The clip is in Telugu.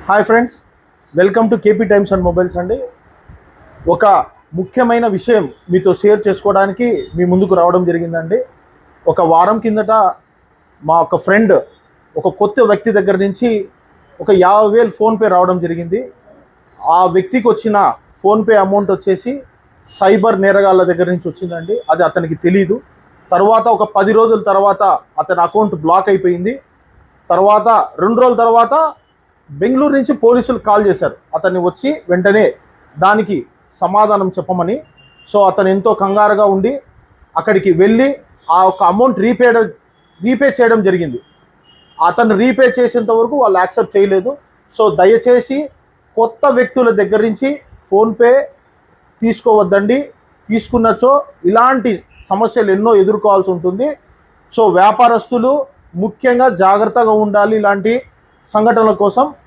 Hi friends, welcome to KP times and mobiles అండి. ఒక ముఖ్యమైన విషయం మీతో షేర్ చేసుకోవడానికి మీ ముందుకు రావడం జరిగిందండి. ఒక వారం కిందట మా ఒక ఫ్రెండ్ ఒక కొత్త వ్యక్తి దగ్గర నుంచి ఒక 50,000 ఫోన్పే రావడం జరిగింది. ఆ వ్యక్తికి వచ్చిన ఫోన్పే అమౌంట్ వచ్చేసి సైబర్ నేరగాళ్ళ దగ్గర నుంచి వచ్చిందండి. అది అతనికి తెలీదు. తర్వాత ఒక 10 రోజుల తర్వాత అతని అకౌంట్ బ్లాక్ అయిపోయింది. తర్వాత 2 రోజుల తర్వాత బెంగళూరు నుంచి పోలీసులు కాల్ చేశారు అతన్ని వచ్చి వెంటనే దానికి సమాధానం చెప్పమని. సో అతను ఎంతో కంగారుగా ఉండి అక్కడికి వెళ్ళి ఆ ఒక అమౌంట్ రీపే చేయడం జరిగింది. అతను రీపే చేసేంత వరకు వాళ్ళు యాక్సెప్ట్ చేయలేదు. సో దయచేసి కొత్త వ్యక్తుల దగ్గర నుంచి ఫోన్పే తీసుకోవద్దండి. తీసుకున్నచో ఇలాంటి సమస్యలు ఎన్నో ఎదుర్కోవాల్సి ఉంటుంది. సో వ్యాపారస్తులు ముఖ్యంగా జాగ్రత్తగా ఉండాలి ఇలాంటి సంఘటనల కోసం.